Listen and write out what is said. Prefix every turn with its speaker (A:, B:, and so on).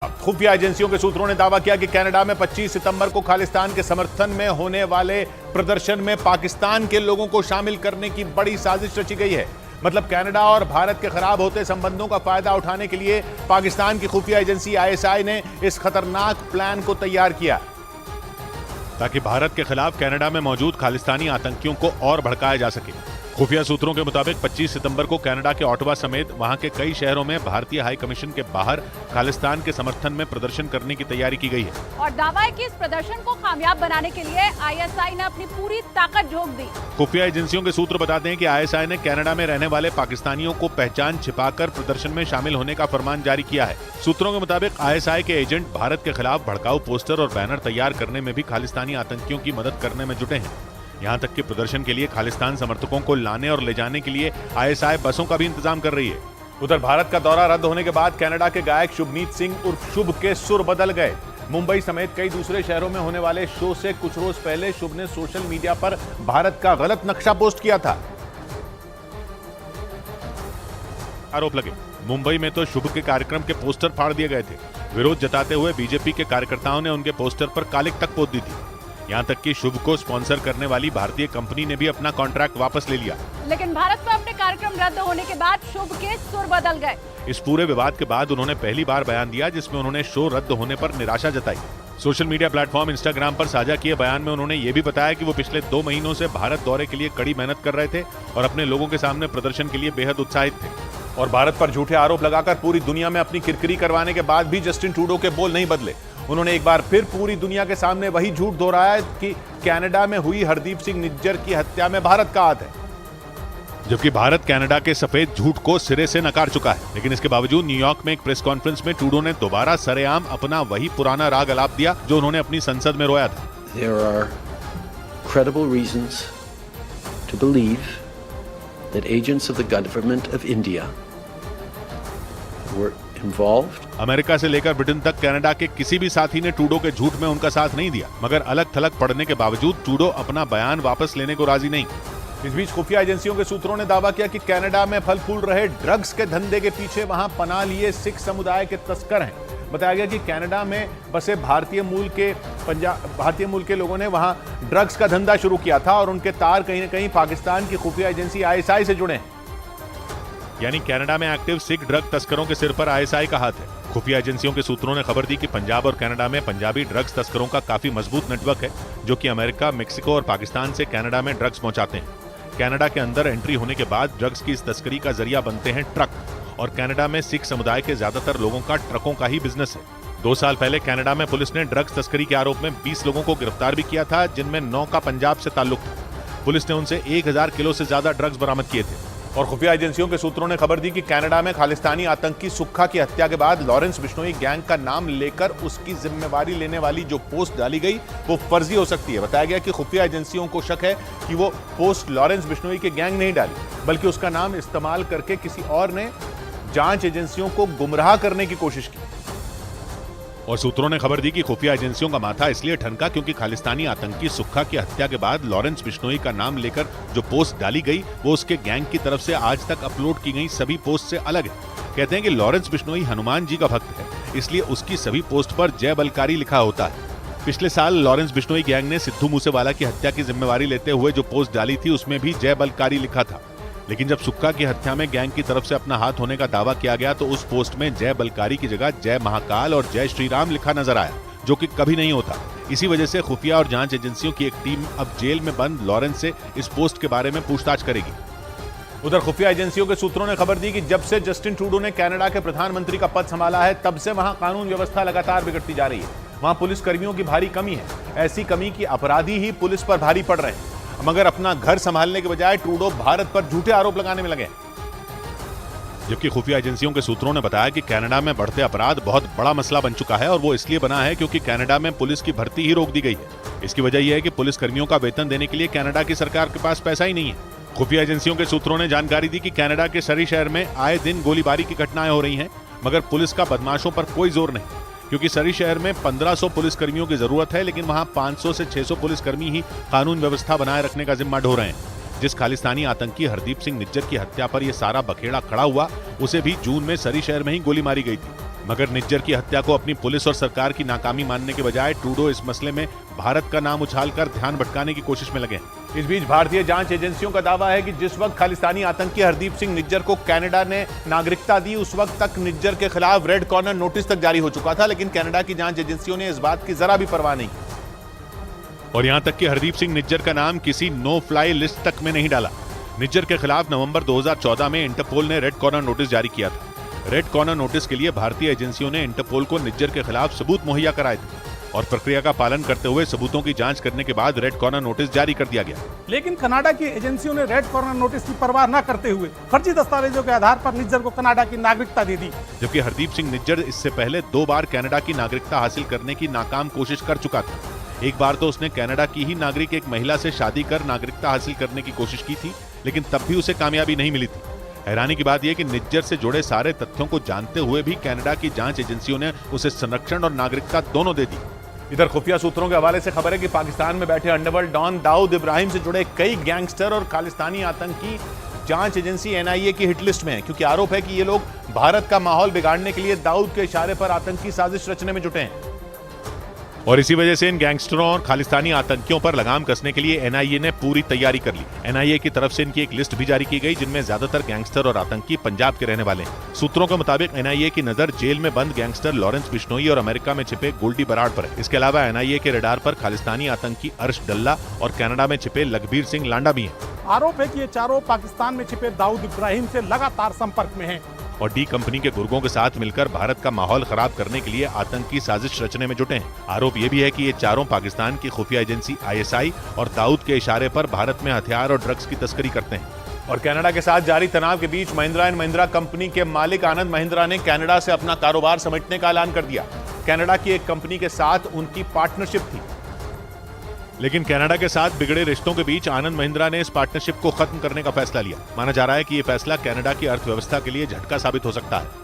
A: खुफिया एजेंसियों के सूत्रों ने दावा किया कि कनाडा में 25 सितंबर को खालिस्तान के समर्थन में होने वाले प्रदर्शन में पाकिस्तान के लोगों को शामिल करने की बड़ी साजिश रची गई है। मतलब कनाडा और भारत के खराब होते संबंधों का फायदा उठाने के लिए पाकिस्तान की खुफिया एजेंसी आईएसआई ने इस खतरनाक प्लान को तैयार किया ताकि भारत के खिलाफ कनाडा में मौजूद खालिस्तानी आतंकियों को और भड़काया जा सके। खुफिया सूत्रों के मुताबिक 25 सितंबर को कनाडा के ऑटवा समेत वहां के कई शहरों में भारतीय हाई कमीशन के बाहर खालिस्तान के समर्थन में प्रदर्शन करने की तैयारी की गई है
B: और दावा है कि इस प्रदर्शन को कामयाब बनाने के लिए आईएसआई ने अपनी पूरी ताकत झोंक दी।
A: खुफिया एजेंसियों के सूत्र बताते हैं कि आईएसआई ने कनाडा में रहने वाले पाकिस्तानियों को पहचान छिपाकर प्रदर्शन में शामिल होने का फरमान जारी किया है। सूत्रों के मुताबिक आईएसआई के एजेंट भारत के खिलाफ भड़काऊ पोस्टर और बैनर तैयार करने में भी खालिस्तानी आतंकियों की मदद करने में जुटे हैं। यहां तक कि प्रदर्शन के लिए खालिस्तान समर्थकों को लाने और ले जाने के लिए आईएसआई बसों का भी इंतजाम कर रही है। उधर भारत का दौरा रद्द होने के बाद कनाडा के गायक शुभमीत सिंह उर्फ शुभ के सुर बदल गए। मुंबई समेत कई दूसरे शहरों में होने वाले शो से कुछ रोज पहले शुभ ने सोशल मीडिया पर भारत का गलत नक्शा पोस्ट किया था। आरोप लगे मुंबई में तो शुभ के कार्यक्रम के पोस्टर फाड़ दिए गए थे। विरोध जताते हुए बीजेपी के कार्यकर्ताओं ने उनके पोस्टर पर कालिक तक पोत दी थी। यहाँ तक कि शुभ को स्पॉन्सर करने वाली भारतीय कंपनी ने भी अपना कॉन्ट्रैक्ट वापस ले लिया।
B: लेकिन भारत में अपने कार्यक्रम रद्द होने के बाद शुभ के सुर बदल गए।
A: इस पूरे विवाद के बाद उन्होंने पहली बार बयान दिया जिसमें उन्होंने शो रद्द होने पर निराशा जताई। सोशल मीडिया प्लेटफॉर्म इंस्टाग्राम पर साझा किए बयान में उन्होंने ये भी बताया कि वो पिछले 2 महीनों से भारत दौरे के लिए कड़ी मेहनत कर रहे थे और अपने लोगों के सामने प्रदर्शन के लिए बेहद उत्साहित थे और भारत पर झूठे आरोप लगाकर पूरी दुनिया में अपनी किरकिरी करवाने के बाद भी जस्टिन ट्रूडो के बोल नहीं बदले। उन्होंने एक बार फिर पूरी दुनिया के सामने वही झूठ दोहराया कि कनाडा में हुई हरदीप सिंह निज्जर की हत्या में भारत का हाथ है, जबकि भारत कनाडा के सफेद झूठ को सिरे से नकार चुका है। लेकिन इसके बावजूद न्यूयॉर्क में एक प्रेस कॉन्फ्रेंस में ट्रूडो ने दोबारा सरेआम अपना वही पुराना राग अलाप दिया जो उन्होंने अपनी संसद में रोया था।
C: There are credible reasons to believe that agents of the government of India were involved.
A: America से लेकर ब्रिटेन तक कनाडा के किसी भी साथी ने ट्रूडो के झूठ में उनका साथ नहीं दिया, मगर अलग थलग पड़ने के बावजूद ट्रूडो अपना बयान वापस लेने को राजी नहीं। इस बीच खुफिया एजेंसियों के सूत्रों ने दावा किया कि कनाडा में फल फूल रहे ड्रग्स के धंधे के पीछे वहां पनाह लिए सिख समुदाय के तस्कर हैं। बताया गया कि कनाडा में बसे भारतीय मूल के लोगों ने वहां ड्रग्स का धंधा शुरू किया था और उनके तार कहीं न कहीं पाकिस्तान की खुफिया एजेंसी आईएसआई से जुड़े हैं। यानी कनाडा में एक्टिव सिख ड्रग तस्करों के सिर पर आईएसआई का हाथ है। खुफिया एजेंसियों के सूत्रों ने खबर दी कि पंजाब और कनाडा में पंजाबी ड्रग्स तस्करों का काफी मजबूत नेटवर्क है जो कि अमेरिका, मेक्सिको और पाकिस्तान से कनाडा में ड्रग्स पहुंचाते हैं। कनाडा के अंदर एंट्री होने के बाद ड्रग्स की इस तस्करी का जरिया बनते हैं ट्रक और कनाडा में सिख समुदाय के ज्यादातर लोगों का ट्रकों का ही बिजनेस है। 2 साल पहले कनाडा में पुलिस ने ड्रग्स तस्करी के आरोप में 20 लोगों को गिरफ्तार भी किया था जिनमें 9 का पंजाब से ताल्लुक था। पुलिस ने उनसे 1000 किलो से ज्यादा ड्रग्स बरामद किए थे। और खुफिया एजेंसियों के सूत्रों ने खबर दी कि कनाडा में खालिस्तानी आतंकी सुक्खा की हत्या के बाद लॉरेंस बिश्नोई गैंग का नाम लेकर उसकी जिम्मेवारी लेने वाली जो पोस्ट डाली गई वो फर्जी हो सकती है। बताया गया कि खुफिया एजेंसियों को शक है कि वो पोस्ट लॉरेंस बिश्नोई के गैंग नहीं डाली बल्कि उसका नाम इस्तेमाल करके किसी और ने जांच एजेंसियों को गुमराह करने की कोशिश की। और सूत्रों ने खबर दी कि खुफिया एजेंसियों का माथा इसलिए ठनका क्योंकि खालिस्तानी आतंकी सुक्खा की हत्या के बाद लॉरेंस बिश्नोई का नाम लेकर जो पोस्ट डाली गई वो उसके गैंग की तरफ से आज तक अपलोड की गई सभी पोस्ट से अलग है। कहते हैं कि लॉरेंस बिश्नोई हनुमान जी का भक्त है, इसलिए उसकी सभी पोस्ट पर जय बलकारी लिखा होता है। पिछले साल लॉरेंस बिश्नोई गैंग ने सिद्धू मूसेवाला की हत्या की जिम्मेवारी लेते हुए जो पोस्ट डाली थी उसमें भी जय बलकारी लिखा था। लेकिन जब सुक्खा की हत्या में गैंग की तरफ से अपना हाथ होने का दावा किया गया तो उस पोस्ट में जय बलकारी की जगह जय महाकाल और जय श्री राम लिखा नजर आया, जो कि कभी नहीं होता। इसी वजह से खुफिया और जांच एजेंसियों की एक टीम अब जेल में बंद लॉरेंस से इस पोस्ट के बारे में पूछताछ करेगी। उधर खुफिया एजेंसियों के सूत्रों ने खबर दी कि जब से जस्टिन ट्रूडो ने कनाडा के प्रधानमंत्री का पद संभाला है तब से वहां कानून व्यवस्था लगातार बिगड़ती जा रही है। वहां पुलिस कर्मियों की भारी कमी है, ऐसी कमी की अपराधी ही पुलिस पर भारी पड़ रहे हैं। मगर अपना घर संभालने के बजाय ट्रूडो भारत पर झूठे आरोप लगाने में लगे। जबकि खुफिया एजेंसियों के सूत्रों ने बताया कि कनाडा में बढ़ते अपराध बहुत बड़ा मसला बन चुका है और वो इसलिए बना है क्योंकि कनाडा में पुलिस की भर्ती ही रोक दी गई है। इसकी वजह यह है कि पुलिस कर्मियों का वेतन देने के लिए कनाडा की सरकार के पास पैसा ही नहीं है। खुफिया एजेंसियों के सूत्रों ने जानकारी दी कि कनाडा के सरी शहर में आए दिन गोलीबारी की घटनाएं हो रही हैं, मगर पुलिस का बदमाशों पर कोई जोर नहीं क्योंकि सरी शहर में 1500 पुलिसकर्मियों की जरूरत है, लेकिन वहां 500 से 600 पुलिसकर्मी ही कानून व्यवस्था बनाए रखने का जिम्मा ढो रहे हैं। जिस खालिस्तानी आतंकी हरदीप सिंह निज्जर की हत्या पर यह सारा बखेड़ा खड़ा हुआ उसे भी जून में सरी शहर में ही गोली मारी गई थी। मगर निज्जर की हत्या को अपनी पुलिस और सरकार की नाकामी मानने के बजाय ट्रूडो इस मसले में भारत का नाम उछालकर ध्यान भटकाने की कोशिश में लगे हैं। इस बीच भारतीय जांच एजेंसियों का दावा है कि जिस वक्त खालिस्तानी आतंकी हरदीप सिंह निज्जर को कनाडा ने नागरिकता दी, उस वक्त तक निज्जर के खिलाफ रेड कॉर्नर नोटिस तक जारी हो चुका था, लेकिन कनाडा की जांच एजेंसियों ने इस बात की जरा भी परवाह नहीं की और यहां तक कि हरदीप सिंह निज्जर का नाम किसी नो फ्लाई लिस्ट तक में नहीं डाला। निज्जर के खिलाफ नवंबर 2014 में इंटरपोल ने रेड कॉर्नर नोटिस जारी किया था। रेड कॉर्नर नोटिस के लिए भारतीय एजेंसियों ने इंटरपोल को निज्जर के खिलाफ सबूत मुहैया कराए थे और प्रक्रिया का पालन करते हुए सबूतों की जांच करने के बाद रेड कॉर्नर नोटिस जारी कर दिया गया।
D: लेकिन कनाडा की एजेंसियों ने रेड कॉर्नर नोटिस की परवाह न करते हुए फर्जी दस्तावेजों के आधार पर निज्जर को कनाडा की नागरिकता दे दी,
A: जबकि हरदीप सिंह निज्जर इससे पहले 2 बार कनाडा की नागरिकता हासिल करने की नाकाम कोशिश कर चुका था। एक बार तो उसने कनाडा की ही नागरिक एक महिला से शादी कर नागरिकता हासिल करने की कोशिश की थी, लेकिन तब भी उसे कामयाबी नहीं मिली थी। हैरानी की बात यह कि निज्जर से जुड़े सारे तथ्यों को जानते हुए भी कनाडा की जांच एजेंसियों ने उसे संरक्षण और नागरिकता दोनों दे दी। इधर खुफिया सूत्रों के हवाले से खबर है कि पाकिस्तान में बैठे अंडरवर्ल्ड डॉन दाऊद इब्राहिम से जुड़े कई गैंगस्टर और खालिस्तानी आतंकी जांच एजेंसी NIA की हिट लिस्ट में है, क्योंकि आरोप है कि ये लोग भारत का माहौल बिगाड़ने के लिए दाऊद के इशारे पर आतंकी साजिश रचने में जुटे हैं और इसी वजह से इन गैंगस्टरों और खालिस्तानी आतंकियों पर लगाम कसने के लिए NIA ने पूरी तैयारी कर ली। NIA की तरफ से इनकी एक लिस्ट भी जारी की गई, जिनमें ज्यादातर गैंगस्टर और आतंकी पंजाब के रहने वाले हैं। सूत्रों के मुताबिक NIA की नजर जेल में बंद गैंगस्टर लॉरेंस बिश्नोई और अमेरिका में छिपे गोल्डी बराड़ पर है। इसके अलावा NIA के रडार पर खालिस्तानी आतंकी अर्श डल्ला और कनाडा में छिपे लखबीर सिंह लांडा भी हैं।
D: आरोप है कि ये चारों पाकिस्तान में छिपे दाऊद इब्राहिम से लगातार संपर्क में हैं
A: और डी कंपनी के गुर्गों के साथ मिलकर भारत का माहौल खराब करने के लिए आतंकी साजिश रचने में जुटे हैं। आरोप यह भी है कि ये चारों पाकिस्तान की खुफिया एजेंसी ISI और दाऊद के इशारे पर भारत में हथियार और ड्रग्स की तस्करी करते हैं। और कनाडा के साथ जारी तनाव के बीच महिंद्रा एंड महिंद्रा कंपनी के मालिक आनंद महिंद्रा ने कनाडा से अपना कारोबार समेटने का ऐलान कर दिया। कनाडा की एक कंपनी के साथ उनकी पार्टनरशिप थी, लेकिन कनाडा के साथ बिगड़े रिश्तों के बीच आनंद महिंद्रा ने इस पार्टनरशिप को खत्म करने का फैसला लिया। माना जा रहा है कि यह फैसला कनाडा की अर्थव्यवस्था के लिए झटका साबित हो सकता है।